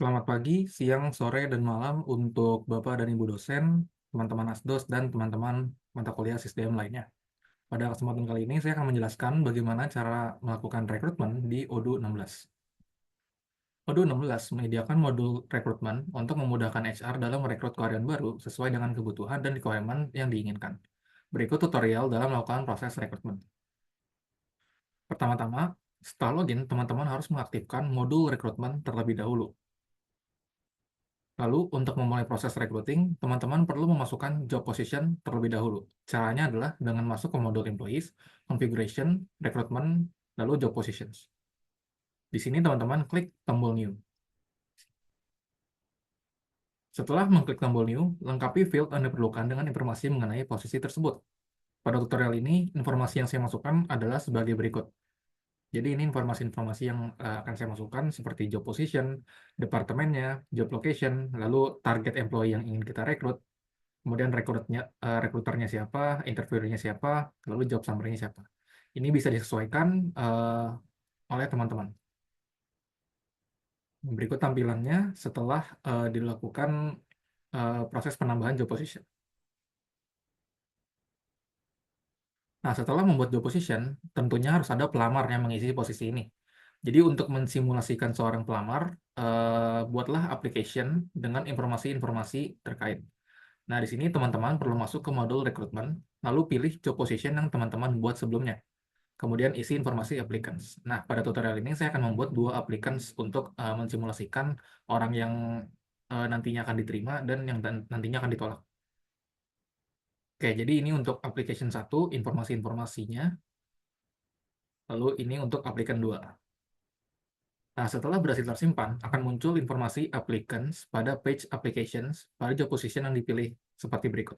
Selamat pagi, siang, sore, dan malam untuk Bapak dan Ibu dosen, teman-teman ASDOS, dan teman-teman mata kuliah SISDM lainnya. Pada kesempatan kali ini, saya akan menjelaskan bagaimana cara melakukan rekrutmen di Odoo 16. Odoo 16 menyediakan modul rekrutmen untuk memudahkan HR dalam merekrut karyawan baru sesuai dengan kebutuhan dan requirement yang diinginkan. Berikut tutorial dalam melakukan proses rekrutmen. Pertama-tama, setelah login, teman-teman harus mengaktifkan modul rekrutmen terlebih dahulu. Lalu, untuk memulai proses recruiting, teman-teman perlu memasukkan job position terlebih dahulu. Caranya adalah dengan masuk ke modul employees, configuration, recruitment, lalu job positions. Di sini teman-teman klik tombol new. Setelah mengklik tombol new, lengkapi field yang diperlukan dengan informasi mengenai posisi tersebut. Pada tutorial ini, informasi yang saya masukkan adalah sebagai berikut. Jadi ini informasi-informasi yang akan saya masukkan seperti job position, departemennya, job location, lalu target employee yang ingin kita rekrut, kemudian rekruternya siapa, interviewernya siapa, lalu job summary-nya siapa. Ini bisa disesuaikan oleh teman-teman. Berikut tampilannya setelah dilakukan proses penambahan job position. Nah, setelah membuat job position, tentunya harus ada pelamar yang mengisi posisi ini. Jadi untuk mensimulasikan seorang pelamar, buatlah application dengan informasi-informasi terkait. Nah, di sini teman-teman perlu masuk ke modul rekrutmen, lalu pilih job position yang teman-teman buat sebelumnya. Kemudian isi informasi applicants. Nah, pada tutorial ini saya akan membuat 2 applicants untuk mensimulasikan orang yang nantinya akan diterima dan yang nantinya akan ditolak. Oke, jadi ini untuk application 1, informasi-informasinya, lalu ini untuk applicant 2. Nah, setelah berhasil tersimpan, akan muncul informasi applicants pada page applications pada job position yang dipilih seperti berikut.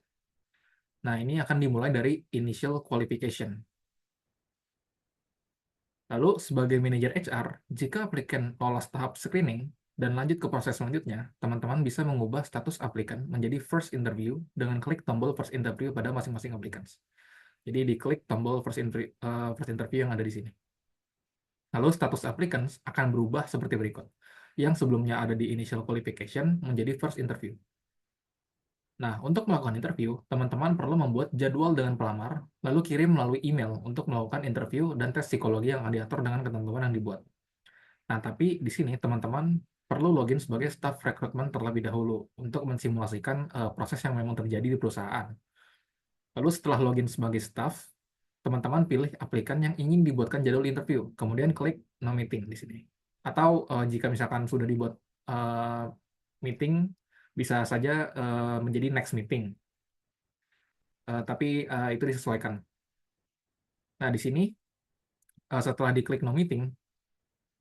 Nah, ini akan dimulai dari initial qualification. Lalu, sebagai manajer HR, jika aplikan lolos tahap screening dan lanjut ke proses selanjutnya, teman-teman bisa mengubah status aplikan menjadi first interview dengan klik tombol first interview pada masing-masing applicants. Jadi, diklik tombol first interview yang ada di sini. Lalu, status applicants akan berubah seperti berikut. Yang sebelumnya ada di initial qualification menjadi first interview. Nah, untuk melakukan interview, teman-teman perlu membuat jadwal dengan pelamar, lalu kirim melalui email untuk melakukan interview dan tes psikologi yang diatur dengan ketentuan yang dibuat. Nah, tapi di sini teman-teman perlu login sebagai staff recruitment terlebih dahulu untuk mensimulasikan proses yang memang terjadi di perusahaan. Lalu setelah login sebagai staff, teman-teman pilih aplikan yang ingin dibuatkan jadwal interview, kemudian klik no meeting di sini. Atau jika misalkan sudah dibuat meeting, bisa saja menjadi next meeting. Tapi itu disesuaikan. Nah, di sini setelah diklik no meeting,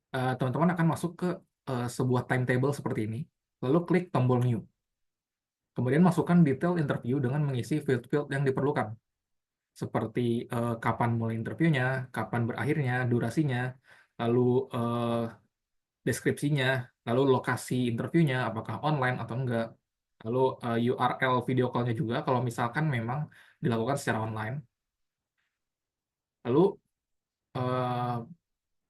teman-teman akan masuk ke sebuah timetable seperti ini, lalu klik tombol new. Kemudian masukkan detail interview dengan mengisi field-field yang diperlukan, seperti kapan mulai interviewnya, kapan berakhirnya, durasinya, lalu deskripsinya, lalu lokasi interviewnya, apakah online atau enggak, lalu URL video call-nya juga kalau misalkan memang dilakukan secara online. Lalu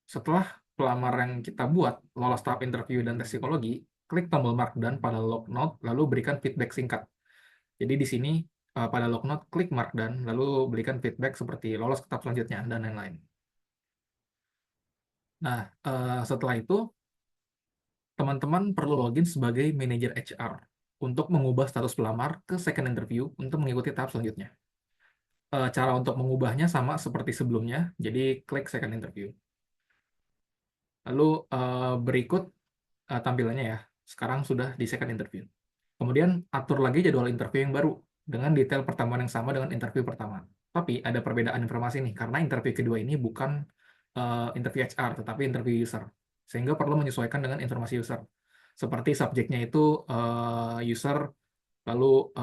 setelah pelamar yang kita buat lolos tahap interview dan tes psikologi, klik tombol markdown pada log note, lalu berikan feedback singkat. Jadi di sini pada log note, klik markdown, lalu berikan feedback seperti lolos ke tahap selanjutnya, dan lain-lain. Nah, setelah itu, teman-teman perlu login sebagai manajer HR untuk mengubah status pelamar ke second interview untuk mengikuti tahap selanjutnya. Cara untuk mengubahnya sama seperti sebelumnya, jadi klik second interview. Lalu berikut tampilannya ya. Sekarang sudah di second interview. Kemudian atur lagi jadwal interview yang baru dengan detail pertemuan yang sama dengan interview pertama. Tapi ada perbedaan informasi nih, karena interview kedua ini bukan interview HR, tetapi interview user. Sehingga perlu menyesuaikan dengan informasi user. Seperti subjeknya itu user, lalu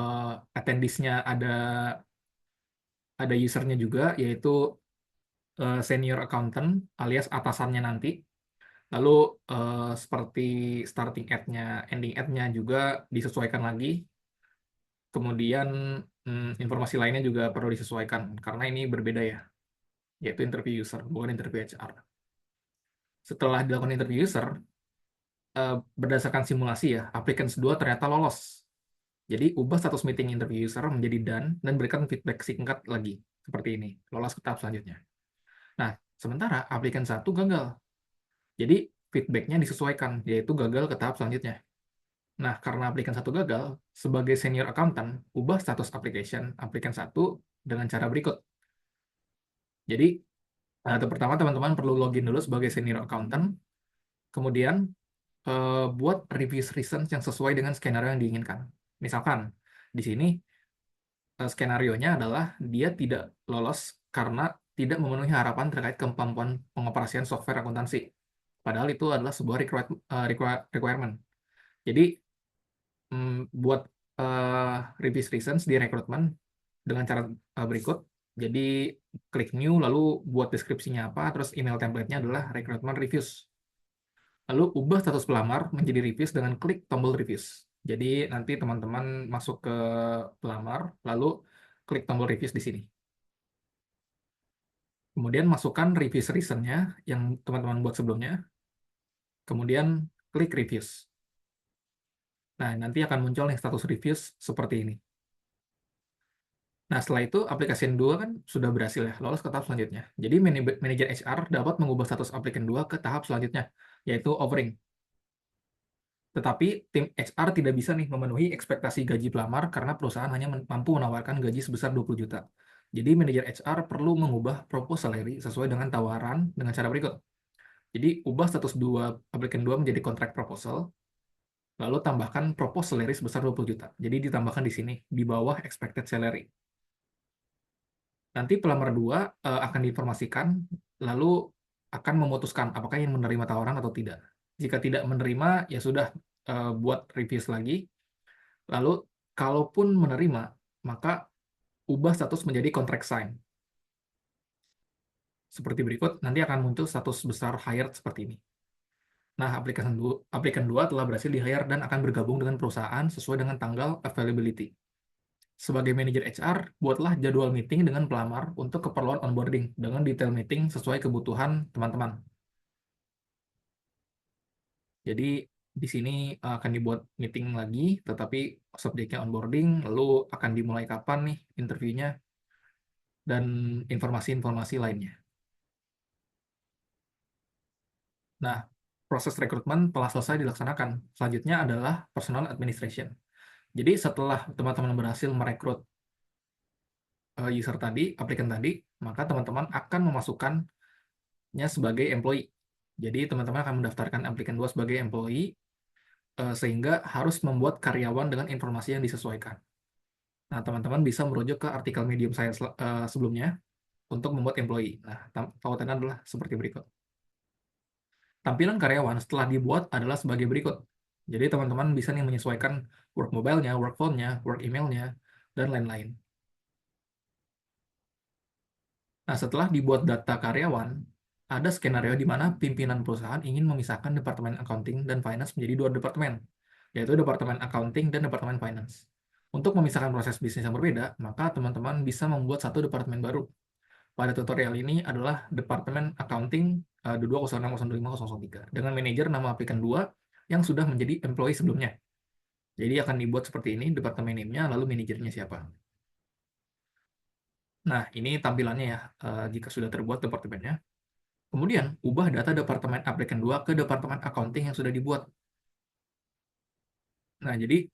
attendees-nya ada usernya juga, yaitu senior accountant alias atasannya nanti. Lalu seperti starting ad-nya, ending ad-nya juga disesuaikan lagi. Kemudian informasi lainnya juga perlu disesuaikan karena ini berbeda ya, yaitu interview user, bukan interview HR. Setelah dilakukan interview user, berdasarkan simulasi ya, applicants 2 ternyata lolos. Jadi ubah status meeting interview user menjadi done dan berikan feedback singkat lagi. Seperti ini, lolos ke tahap selanjutnya. Nah, sementara applicant 1 gagal. Jadi feedbacknya disesuaikan, yaitu gagal ke tahap selanjutnya. Nah, karena applicant 1 gagal, sebagai senior accountant, ubah status application applicant 1 dengan cara berikut. Jadi, pertama teman-teman perlu login dulu sebagai senior accountant, kemudian buat review reasons yang sesuai dengan skenario yang diinginkan. Misalkan, di sini skenarionya adalah dia tidak lolos karena tidak memenuhi harapan terkait kemampuan pengoperasian software akuntansi. Padahal itu adalah sebuah requirement. Jadi, buat review reasons di rekrutmen dengan cara berikut. Jadi, klik new, lalu buat deskripsinya apa, terus email template-nya adalah recruitment reviews. Lalu ubah status pelamar menjadi reviews dengan klik tombol reviews. Jadi nanti teman-teman masuk ke pelamar, lalu klik tombol reviews di sini. Kemudian masukkan reviews reason-nya yang teman-teman buat sebelumnya. Kemudian klik reviews. Nah, nanti akan muncul nih status reviews seperti ini. Nah, setelah itu aplikasi 2 kan sudah berhasil ya, lolos ke tahap selanjutnya. Jadi manajer HR dapat mengubah status aplikasi 2 ke tahap selanjutnya, yaitu offering. Tetapi tim HR tidak bisa nih memenuhi ekspektasi gaji pelamar karena perusahaan hanya mampu menawarkan gaji sebesar 20 juta. Jadi manajer HR perlu mengubah proposal salary sesuai dengan tawaran dengan cara berikut. Jadi ubah status 2 applicant 2 menjadi contract proposal, lalu tambahkan proposal salary sebesar 20 juta. Jadi ditambahkan di sini, di bawah expected salary. Nanti pelamar 2 akan diinformasikan, lalu akan memutuskan apakah yang menerima tawaran atau tidak. Jika tidak menerima, ya sudah, buat reviews lagi. Lalu, kalaupun menerima, maka ubah status menjadi contract sign. Seperti berikut, nanti akan muncul status besar hired seperti ini. Nah, aplikasi 2 telah berhasil di-hire dan akan bergabung dengan perusahaan sesuai dengan tanggal availability. Sebagai manajer HR, buatlah jadwal meeting dengan pelamar untuk keperluan onboarding dengan detail meeting sesuai kebutuhan teman-teman. Jadi di sini akan dibuat meeting lagi, tetapi subjeknya onboarding, lalu akan dimulai kapan nih interviewnya, dan informasi-informasi lainnya. Nah, proses rekrutmen telah selesai dilaksanakan. Selanjutnya adalah personal administration. Jadi setelah teman-teman berhasil merekrut user tadi, applicant tadi, maka teman-teman akan memasukkannya sebagai employee. Jadi teman-teman akan mendaftarkan applicant 2 sebagai employee, sehingga harus membuat karyawan dengan informasi yang disesuaikan. Nah, teman-teman bisa merujuk ke artikel Medium saya sebelumnya untuk membuat employee. Nah, tautannya adalah seperti berikut. Tampilan karyawan setelah dibuat adalah sebagai berikut. Jadi teman-teman bisa nih menyesuaikan work mobile-nya, work phone-nya, work email-nya, dan lain-lain. Nah, setelah dibuat data karyawan, ada skenario di mana pimpinan perusahaan ingin memisahkan Departemen Accounting dan Finance menjadi 2 departemen, yaitu Departemen Accounting dan Departemen Finance. Untuk memisahkan proses bisnis yang berbeda, maka teman-teman bisa membuat satu departemen baru. Pada tutorial ini adalah Departemen Accounting 22060503 dengan manajer nama applicant 2 yang sudah menjadi employee sebelumnya. Jadi akan dibuat seperti ini, departemen name-nya, lalu manajernya siapa. Nah, ini tampilannya ya, jika sudah terbuat departemennya. Kemudian, ubah data departemen applicant 2 ke departemen accounting yang sudah dibuat. Nah, jadi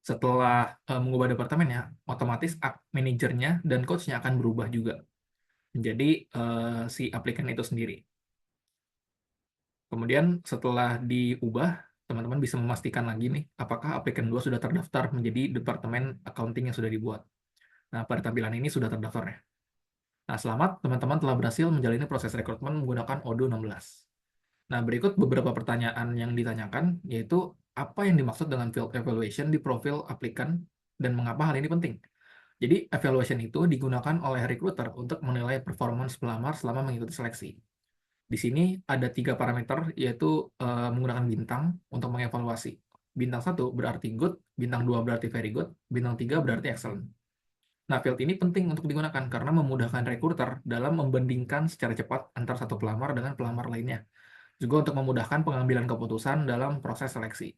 setelah mengubah departemennya, otomatis manajernya dan coach-nya akan berubah juga menjadi si applicant itu sendiri. Kemudian setelah diubah, teman-teman bisa memastikan lagi nih, apakah applicant 2 sudah terdaftar menjadi departemen accounting yang sudah dibuat. Nah, pada tampilan ini sudah terdaftar ya. Nah, selamat, teman-teman telah berhasil menjalani proses rekrutmen menggunakan Odoo 16. Nah, berikut beberapa pertanyaan yang ditanyakan, yaitu apa yang dimaksud dengan field evaluation di profil aplikan dan mengapa hal ini penting. Jadi, evaluation itu digunakan oleh recruiter untuk menilai performance pelamar selama mengikuti seleksi. Di sini ada 3 parameter, yaitu menggunakan bintang untuk mengevaluasi. Bintang 1 berarti good, bintang 2 berarti very good, bintang 3 berarti excellent. Nah, field ini penting untuk digunakan karena memudahkan recruiter dalam membandingkan secara cepat antara satu pelamar dengan pelamar lainnya. juga untuk memudahkan pengambilan keputusan dalam proses seleksi.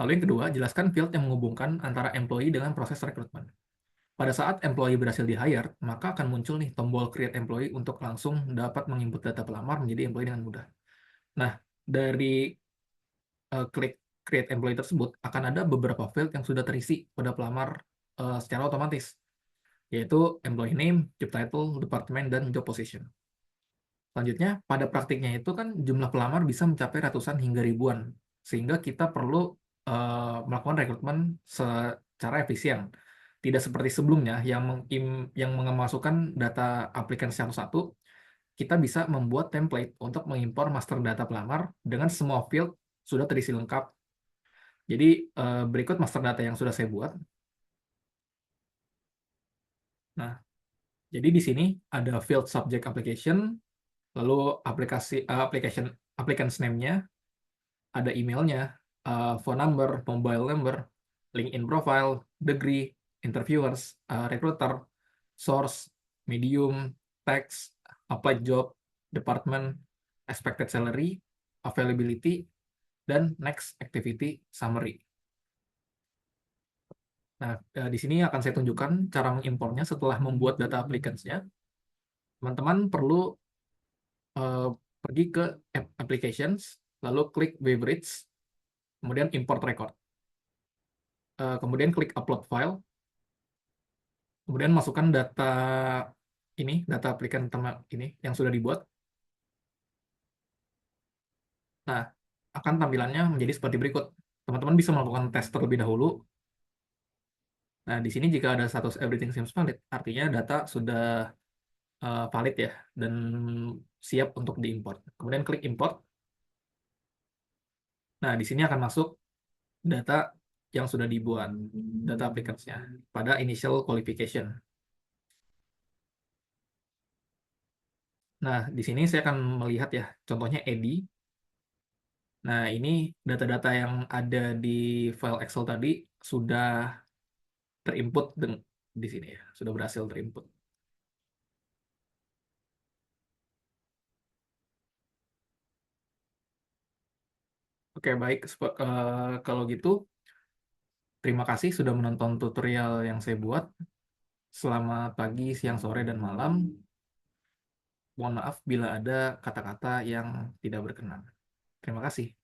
Lalu yang kedua, jelaskan field yang menghubungkan antara employee dengan proses rekrutmen. Pada saat employee berhasil di-hire, maka akan muncul nih tombol create employee untuk langsung dapat menginput data pelamar menjadi employee dengan mudah. Nah, dari klik create employee tersebut akan ada beberapa field yang sudah terisi pada pelamar secara otomatis, yaitu employee name, job title, department, dan job position. Selanjutnya, pada praktiknya itu kan jumlah pelamar bisa mencapai ratusan hingga ribuan, sehingga kita perlu melakukan rekrutmen secara efisien. Tidak seperti sebelumnya yang memasukkan data aplikan satu-satu, kita bisa membuat template untuk mengimpor master data pelamar dengan semua field sudah terisi lengkap. Jadi berikut master data yang sudah saya buat. Nah, jadi di sini ada field subject application, lalu application applicants name-nya, ada emailnya, phone number, mobile number, LinkedIn profile, degree, interviewers, recruiter, source, medium, text, applied job, department, expected salary, availability, dan next activity summary. Nah, di sini akan saya tunjukkan cara mengimpornya setelah membuat data applicants-nya. Teman-teman perlu eh, pergi ke applications, lalu klik favorites, kemudian import record. Kemudian klik upload file, kemudian masukkan data ini, data applicant ini yang sudah dibuat. Nah, akan tampilannya menjadi seperti berikut. Teman-teman bisa melakukan tes terlebih dahulu. Nah, di sini jika ada status everything seems valid, artinya data sudah valid ya, dan siap untuk diimport. Kemudian klik import. Nah, di sini akan masuk data yang sudah dibuat, data applicants-nya, pada initial qualification. Nah, di sini saya akan melihat ya, contohnya Edi. Nah, ini data-data yang ada di file Excel tadi sudah terinput di sini ya, sudah berhasil terinput. Oke, baik. Kalau gitu, terima kasih sudah menonton tutorial yang saya buat. Selamat pagi, siang, sore, dan malam. Mohon maaf bila ada kata-kata yang tidak berkenan. Terima kasih.